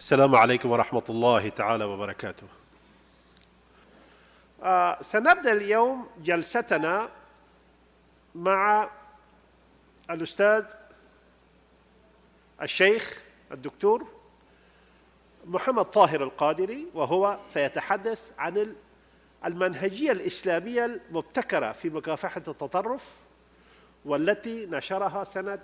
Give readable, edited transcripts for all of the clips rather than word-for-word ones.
السلام عليكم ورحمة الله تعالى وبركاته. سنبدأ اليوم جلستنا مع الأستاذ الشيخ الدكتور محمد طاهر القادري، وهو سيتحدث عن المنهجية الإسلامية المبتكرة في مكافحة التطرف، والتي نشرها سنة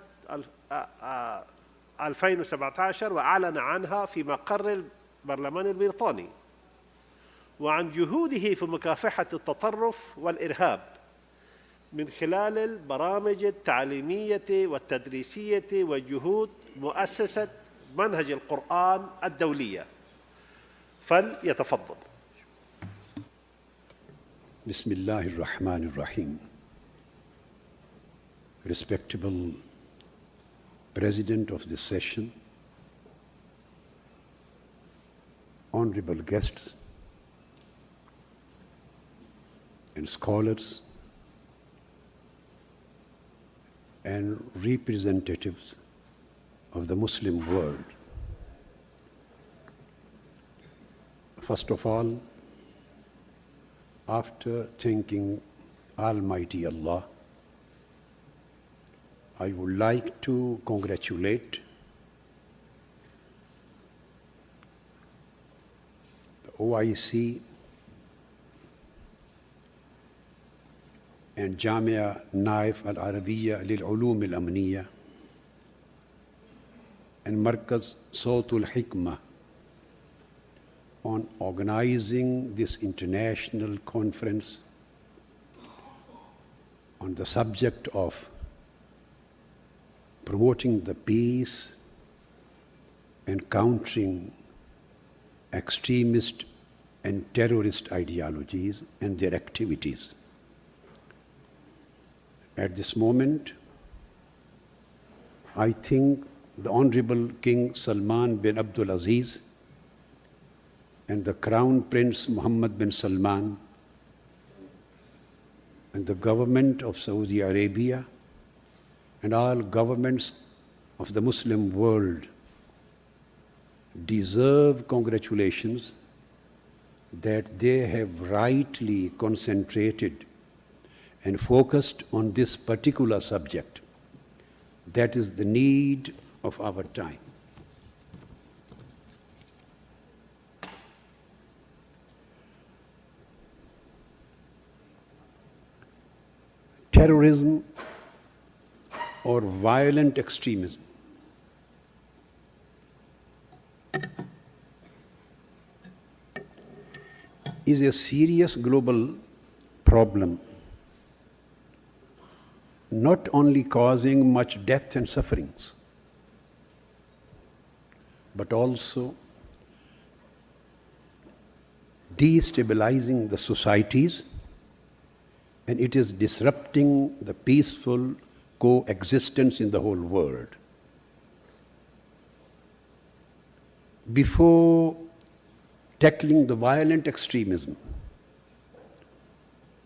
2017 وأعلن عنها في مقر البرلمان البريطاني، وعن جهوده في مكافحة التطرف والإرهاب من خلال البرامج التعليمية والتدريسية وجهود مؤسسة منهج القرآن الدولية. فليتفضل. بسم الله الرحمن الرحيم. Respectable President of this session, honorable guests and scholars and representatives of the Muslim world. First of all, after thanking Almighty Allah, I would like to congratulate the OIC and Jamia Naif Al-Arabiya Lil-Ulum Al-Amniya and Markaz Sawtul Hikmah on organizing this international conference on the subject of promoting the peace and countering extremist and terrorist ideologies and their activities. At this moment, I think the Honorable King Salman bin Abdul Aziz and the Crown Prince Mohammed bin Salman and the government of Saudi Arabia and all governments of the Muslim world deserve congratulations that they have rightly concentrated and focused on this particular subject. That is the need of our time. Terrorism or violent extremism is a serious global problem, not only causing much death and sufferings, but also destabilizing the societies, and it is disrupting the peaceful coexistence in the whole world. Before tackling the violent extremism,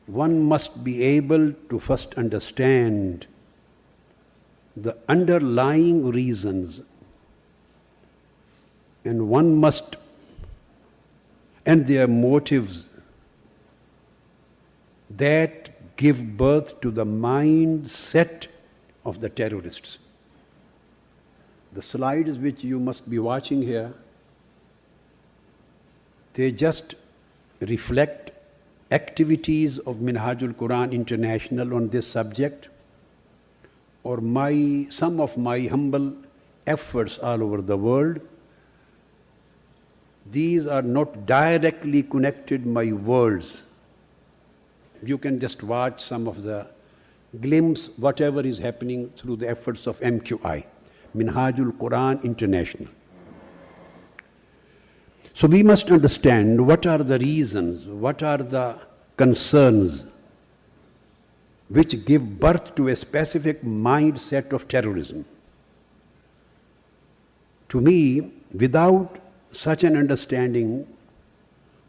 one must be able to first understand the underlying reasons, and their motives that give birth to the mindset of the terrorists. The slides which you must be watching here, they just reflect activities of Minhajul Quran International on this subject, or some of my humble efforts all over the world. These are not directly connected my words. You can just watch some of the glimpse, whatever is happening through the efforts of MQI, Minhajul Quran International. So we must understand what are the reasons, what are the concerns which give birth to a specific mindset of terrorism. To me, without such an understanding,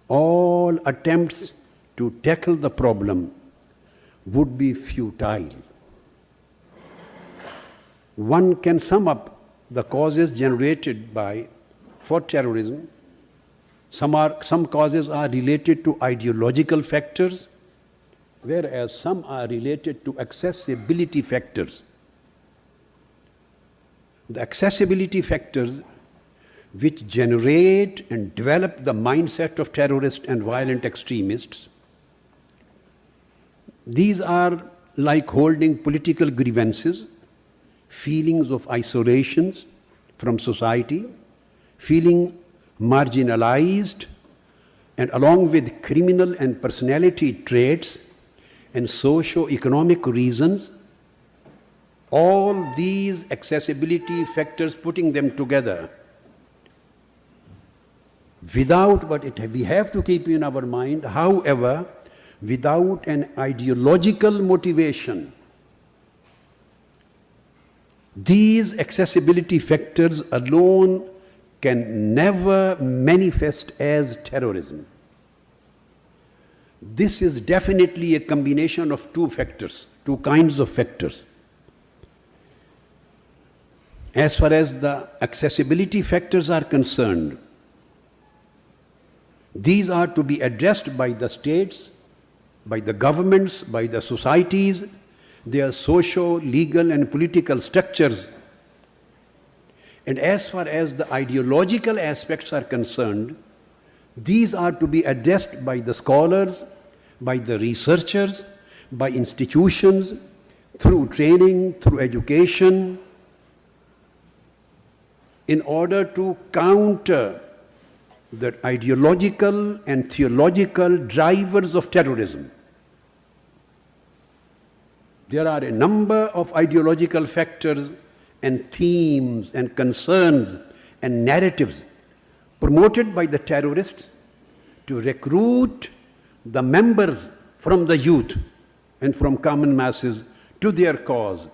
all attempts to tackle the problem would be futile. One can sum up the causes generated by for terrorism. Some causes are related to ideological factors, whereas some are related to accessibility factors. The accessibility factors which generate and develop the mindset of terrorists and violent extremists, these are like holding political grievances, feelings of isolation from society, feeling marginalized, and along with criminal and personality traits and socio-economic reasons, all these accessibility factors, putting them together, without we have to keep in our mind, however, without an ideological motivation, these accessibility factors alone can never manifest as terrorism. This is definitely a combination of two factors, two kinds of factors. As far as the accessibility factors are concerned, these are to be addressed by the states, by the governments, by the societies, their socio, legal and political structures. And as far as the ideological aspects are concerned, these are to be addressed by the scholars, by the researchers, by institutions, through training, through education, in order to counter the ideological and theological drivers of terrorism. There are a number of ideological factors and themes and concerns and narratives promoted by the terrorists to recruit the members from the youth and from common masses to their cause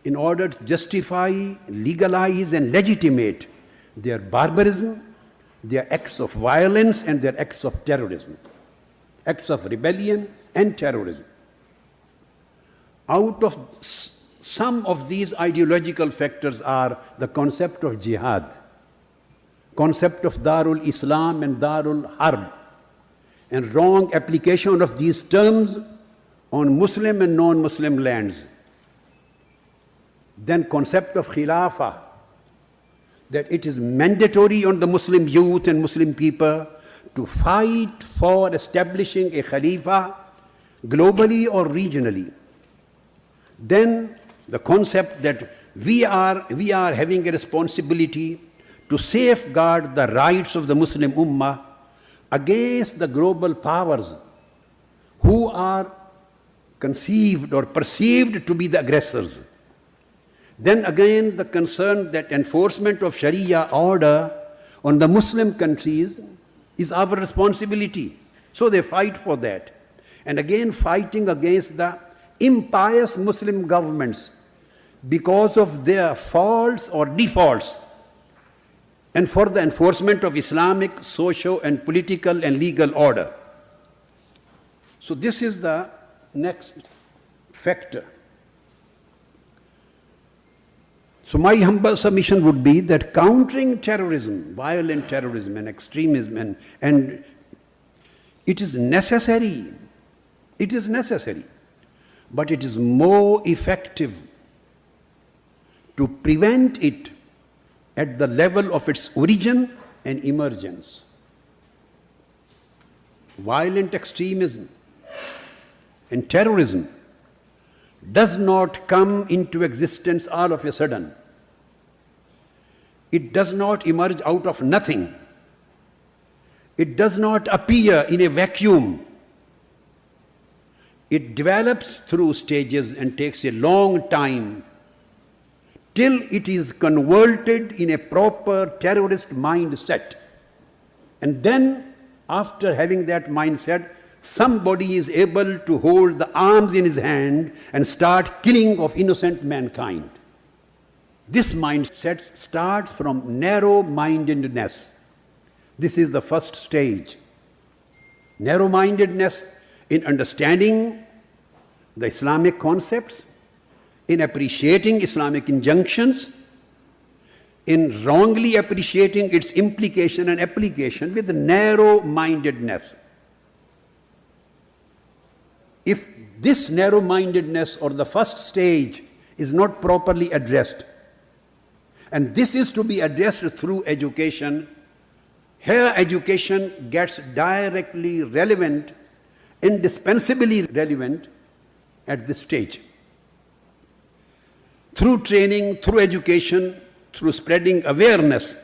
in order to justify, legalize and legitimate their barbarism, their acts of violence and their acts of terrorism, acts of rebellion and terrorism. Out of some of these ideological factors are the concept of jihad, concept of Darul Islam and Darul Harb, and wrong application of these terms on Muslim and non-Muslim lands. Then concept of Khilafah, that it is mandatory on the Muslim youth and Muslim people to fight for establishing a Khalifa globally or regionally. Then the concept that we are having a responsibility to safeguard the rights of the Muslim Ummah against the global powers who are conceived or perceived to be the aggressors. Then again the concern that enforcement of Sharia order on the Muslim countries is our responsibility. So they fight for that. And again fighting against the impious Muslim governments because of their faults or defaults, and for the enforcement of Islamic, socio and political and legal order. So this is the next factor. So my humble submission would be that countering terrorism, violent terrorism and extremism, and it is necessary. It is necessary. But it is more effective to prevent it at the level of its origin and emergence. Violent extremism and terrorism does not come into existence all of a sudden. It does not emerge out of nothing. It does not appear in a vacuum. It develops through stages and takes a long time till it is converted in a proper terrorist mindset. And then, after having that mindset, somebody is able to hold the arms in his hand and start killing of innocent mankind. This mindset starts from narrow-mindedness. This is the first stage. Narrow-mindedness in understanding the Islamic concepts, in appreciating Islamic injunctions, in wrongly appreciating its implication and application with narrow-mindedness. If this narrow-mindedness or the first stage is not properly addressed, and this is to be addressed through education, here education gets directly relevant, indispensably relevant at this stage. Through training, through education, through spreading awareness,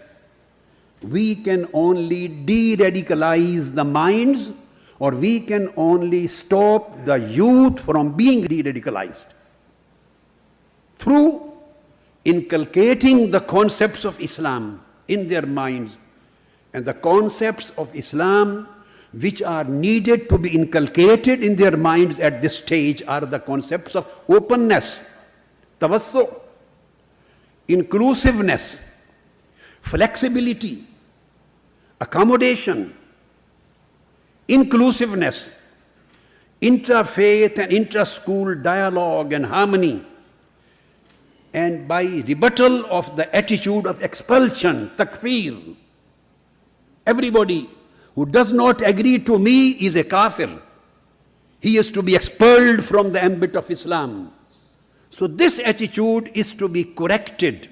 we can only de-radicalize the minds, or we can only stop the youth from being de-radicalized. Through inculcating the concepts of Islam in their minds, and the concepts of Islam which are needed to be inculcated in their minds at this stage are the concepts of openness, tawassu, inclusiveness, flexibility, accommodation, inclusiveness, intra-faith and intra-school dialogue and harmony, and by rebuttal of the attitude of expulsion, takfir. Everybody who does not agree to me is a kafir. He is to be expelled from the ambit of Islam. So this attitude is to be corrected.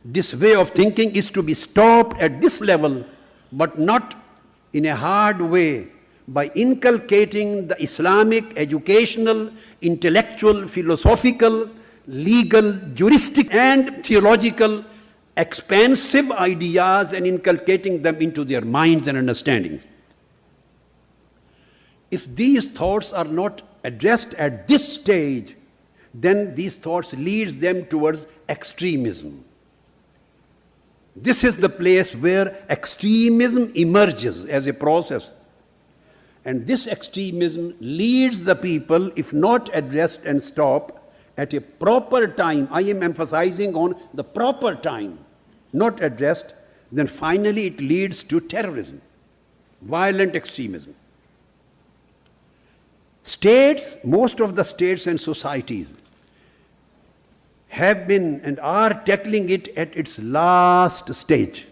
This way of thinking is to be stopped at this level, but not in a hard way, by inculcating the Islamic, educational, intellectual, philosophical, legal, juristic, and theological expansive ideas and inculcating them into their minds and understandings. If these thoughts are not addressed at this stage, then these thoughts leads them towards extremism. This is the place where extremism emerges as a process. And this extremism leads the people, if not addressed and stopped, at a proper time. I am emphasizing on the proper time, not addressed, then finally it leads to terrorism, violent extremism. States, most of the states and societies have been and are tackling it at its last stage,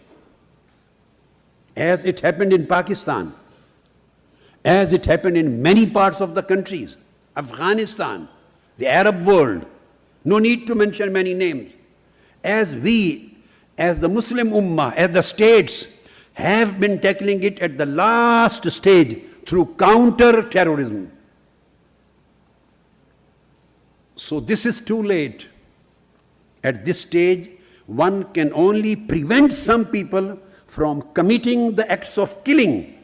as it happened in Pakistan, as it happened in many parts of the countries, Afghanistan, the Arab world, no need to mention many names. As we, as the Muslim Ummah, as the states, have been tackling it at the last stage through counter-terrorism. So this is too late. At this stage, one can only prevent some people from committing the acts of killing,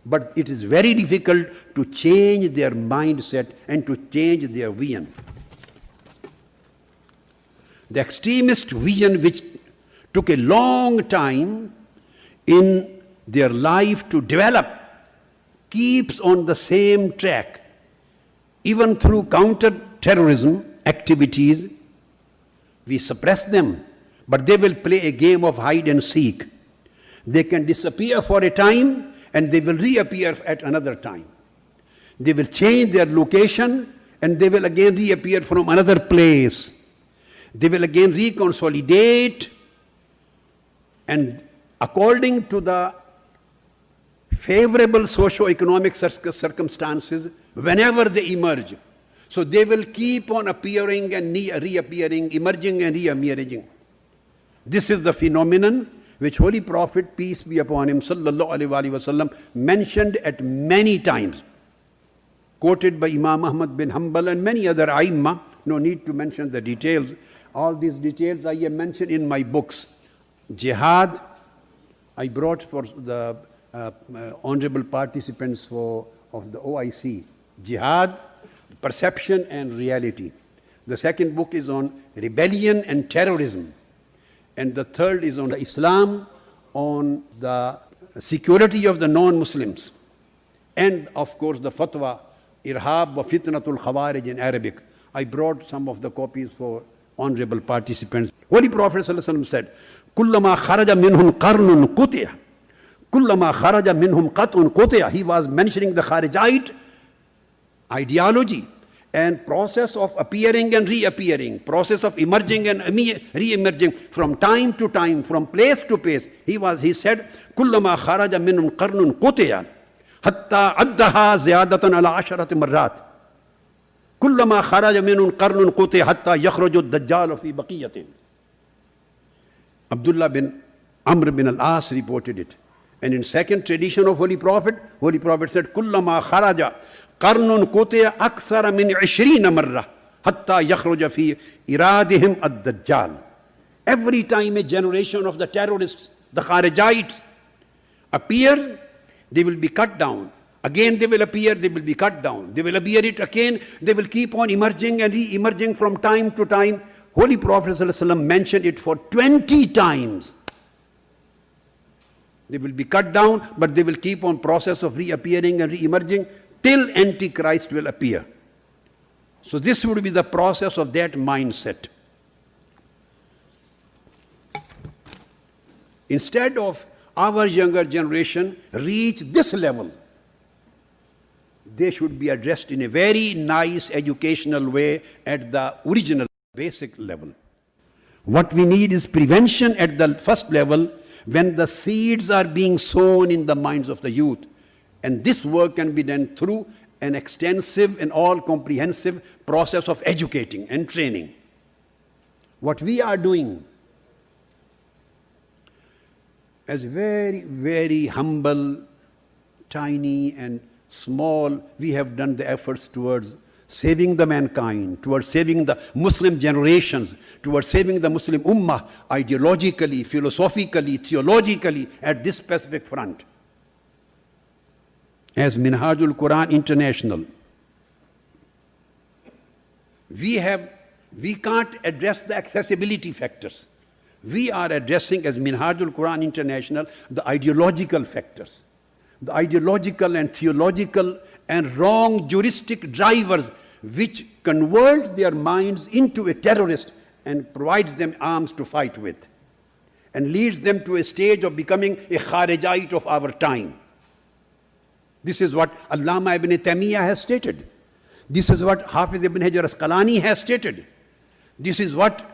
but it is very difficult to change their mindset and to change their vision. The extremist vision, which took a long time in their life to develop, keeps on the same track. Even through counter-terrorism activities, we suppress them, but they will play a game of hide and seek. They can disappear for a time and they will reappear at another time. They will change their location and they will again reappear from another place. They will again reconsolidate, and according to the favorable socio-economic circumstances, whenever they emerge, so they will keep on appearing and reappearing, emerging and re-emerging. This is the phenomenon which Holy Prophet, peace be upon him, sallallahu alaihi wasallam, mentioned at many times, quoted by Imam Ahmad bin Hanbal and many other A'immah. No need to mention the details. All these details I have mentioned in my books. Jihad, I brought for the honorable participants of the OIC. Jihad, perception and reality. The second book is on rebellion and terrorism. And the third is on Islam, on the security of the non-Muslims. And of course the fatwa, Irhab wa Fitnatul Khawarij in Arabic. I brought some of the copies for honorable participants. Holy Prophet ﷺ said, Kullama kharaja minhum qarnun qutiya. Kullama kharaja minhum qat'un qutiya. He was mentioning the Kharijite ideology. and process of appearing and reappearing, process of emerging and re-emerging from time to time, from place to place. He said, كُلَّمَا خَرَجَ مِنْهُمْ قَرْنٌ قُطِعًا حَتَّى عَدَّهَا زِيَادَةً عَلَى عَشَرَةِ مَرَّاتٍ كُلَّمَا خَرَجَ مِنْهُمْ قَرْنٌ قُطِعًا حَتَّى يَخْرُجُ الدَّجَّالُ فِي بَقِيَّةٍ. Abdullah bin Amr bin al-As reported it. And in second tradition of Holy Prophet said, كُلَّمَا خَرَجَ قَرْنٌ قُطِعَ أَكْثَرَ مِنْ 20 مَرَّةٍ حَتَّى يَخْرُجَ فِي إِرَادِهِمْ الدَّجَّالِ. Every time a generation of the terrorists, the Kharijites, appear, they will be cut down. Again they will appear, they will be cut down. They will appear it again, they will keep on emerging and re-emerging from time to time. Holy Prophet ﷺ mentioned it for 20 times. They will be cut down, but they will keep on process of reappearing and re-emerging till Antichrist will appear. So this would be the process of that mindset. Instead of our younger generation reach this level, they should be addressed in a very nice educational way at the original basic level. What we need is prevention at the first level when the seeds are being sown in the minds of the youth. And this work can be done through an extensive and all-comprehensive process of educating and training. What we are doing as very, very humble, tiny and small, we have done the efforts towards saving the mankind, towards saving the Muslim generations, towards saving the Muslim Ummah ideologically, philosophically, theologically at this specific front. As Minhajul Quran International, we can't address the accessibility factors. We are addressing as Minhajul Quran International the ideological factors, the ideological and theological and wrong juristic drivers which convert their minds into a terrorist and provides them arms to fight with and leads them to a stage of becoming a Kharijite of our time. This is what Allama ibn Taymiyyah has stated. This is what Hafiz ibn Hajar Asqalani has stated. This is what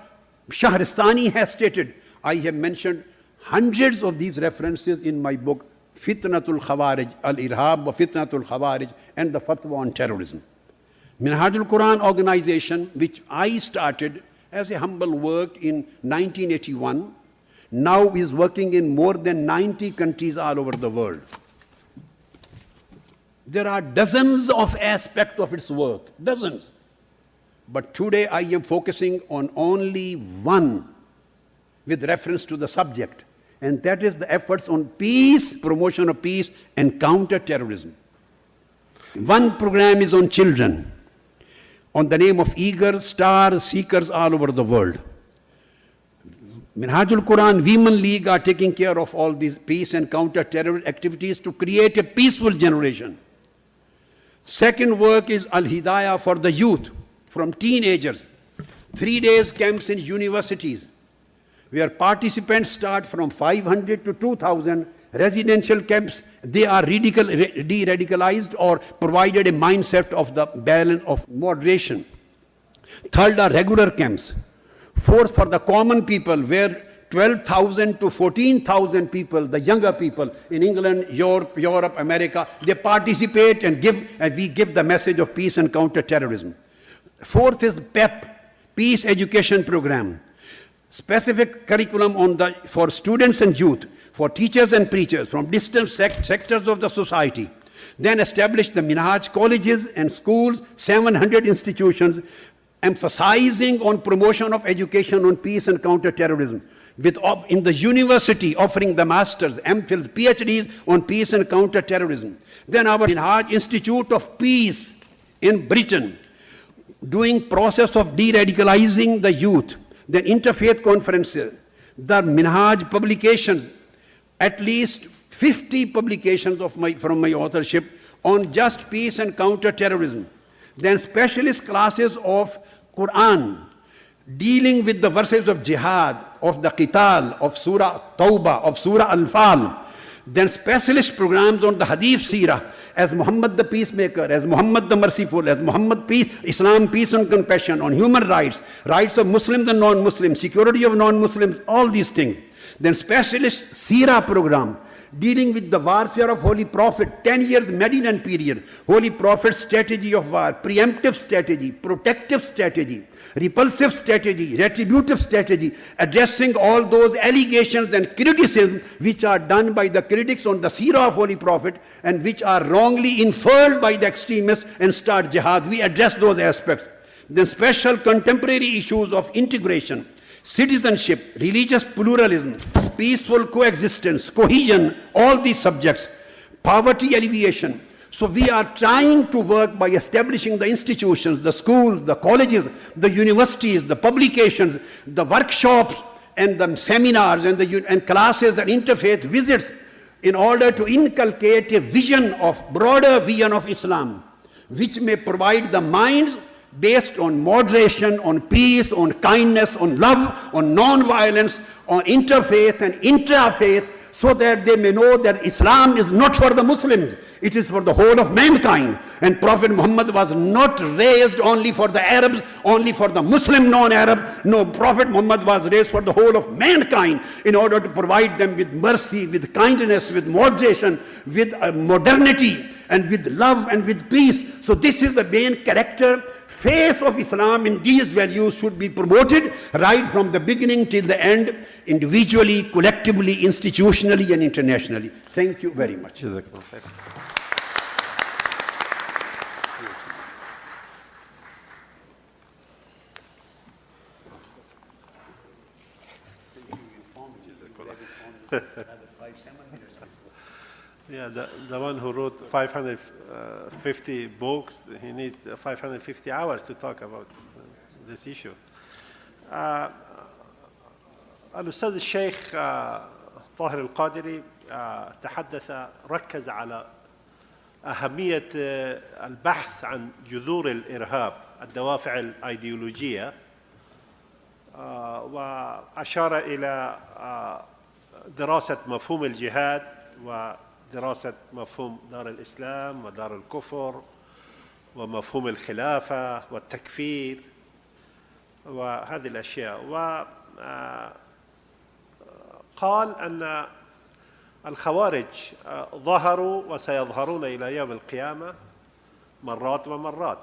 Shahristani has stated. I have mentioned hundreds of these references in my book, Fitnatul Khawarij, Al-Irhab wa Fitnatul Khawarij, and the Fatwa on Terrorism. Minhajul Quran organization, which I started as a humble work in 1981, now is working in more than 90 countries all over the world. There are dozens of aspects of its work, dozens. But today I am focusing on only one with reference to the subject, and that is the efforts on peace, promotion of peace and counter-terrorism. One program is on children, on the name of eager star seekers all over the world. Minhajul Quran Women League are taking care of all these peace and counter-terror activities to create a peaceful generation. Second work is Al-Hidayah for the youth, from teenagers. 3 days camps in universities, where participants start from 500 to 2,000 residential camps. They are de-radicalized or provided a mindset of the balance of moderation. Third are regular camps. Fourth, for the common people, where 12,000 to 14,000 people, the younger people in England, Europe, America, they participate and we give the message of peace and counter-terrorism. Fourth is PEP, Peace Education Program. Specific curriculum for students and youth, for teachers and preachers from distant sectors of the society. Then established the Minhaj colleges and schools, 700 institutions, emphasizing on promotion of education on peace and counter-terrorism. In the university, offering the masters, MPhils, PhDs on peace and counter-terrorism. Then our Minhaj Institute of Peace in Britain, doing process of de-radicalizing the youth. Then interfaith conferences, the Minhaj publications, at least 50 publications from my authorship on just peace and counter-terrorism. Then specialist classes of Quran, dealing with the verses of jihad, of the qital, of Surah Tawbah, of Surah Al-Fal, Then specialist programs on the Hadith Seerah, as Muhammad the Peacemaker, as Muhammad the Merciful, as Muhammad Peace, Islam, Peace and Compassion, on human rights, rights of Muslims and non-Muslims, security of non-Muslims, all these things. Then specialist Seerah program, dealing with the warfare of Holy Prophet, 10 years Medinan period, Holy Prophet's strategy of war, preemptive strategy, protective strategy, repulsive strategy, retributive strategy, addressing all those allegations and criticisms which are done by the critics on the seerah of Holy Prophet and which are wrongly inferred by the extremists and start jihad. We address those aspects. The special contemporary issues of integration, citizenship, religious pluralism, peaceful coexistence, cohesion, all these subjects, poverty alleviation. So we are trying to work by establishing the institutions, the schools, the colleges, the universities, the publications, the workshops, and the seminars, and classes and interfaith visits in order to inculcate a vision of, broader vision of Islam, which may provide the minds based on moderation, on peace, on kindness, on love, on non-violence, on interfaith and intrafaith, so that they may know that Islam is not for the Muslims, it is for the whole of mankind. And Prophet Muhammad was not raised only for the Arabs, only for the Muslim non-Arab. No, Prophet Muhammad was raised for the whole of mankind in order to provide them with mercy, with kindness, with moderation, with modernity, and with love and with peace. So this is the main character, face of Islam, and these values should be promoted right from the beginning till the end, individually, collectively, institutionally, and internationally. Thank you very much. Yeah, the one who wrote 550 books, he needs 550 hours to talk about this issue. الأستاذ الشيخ طاهر القادري ركز على أهمية البحث عن جذور الإرهاب، الدوافع الأيديولوجية، وأشار إلى دراسة مفهوم الجهاد ودراسة مفهوم دار الإسلام ودار الكفر ومفهوم الخلافة والتكفير وهذه الأشياء. وقال أن الخوارج ظهروا وسيظهرون إلى يوم القيامة مرات ومرات،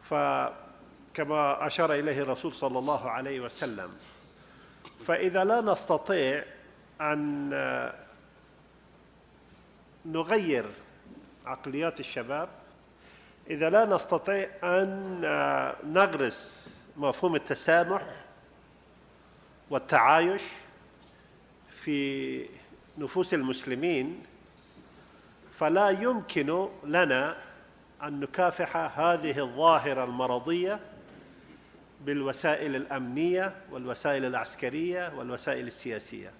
فكما أشار إليه الرسول صلى الله عليه وسلم. فإذا لا نستطيع أن نغير عقليات الشباب، إذا لا نستطيع أن نغرس مفهوم التسامح والتعايش في نفوس المسلمين، فلا يمكن لنا أن نكافح هذه الظاهرة المرضية بالوسائل الأمنية والوسائل العسكرية والوسائل السياسية.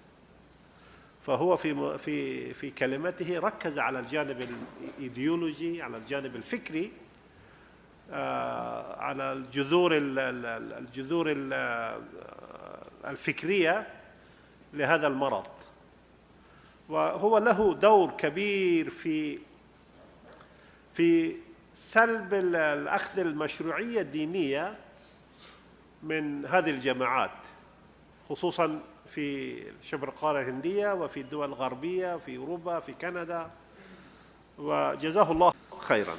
فهو في كلمته ركز على الجانب الإيديولوجي، على الجانب الفكري، على الجذور الفكرية لهذا المرض. وهو له دور كبير في سلب الأخذ المشروعية الدينية من هذه الجماعات، خصوصا في شبه القارة الهندية وفي الدول الغربية، في أوروبا، في كندا، وجزاه الله خيرا.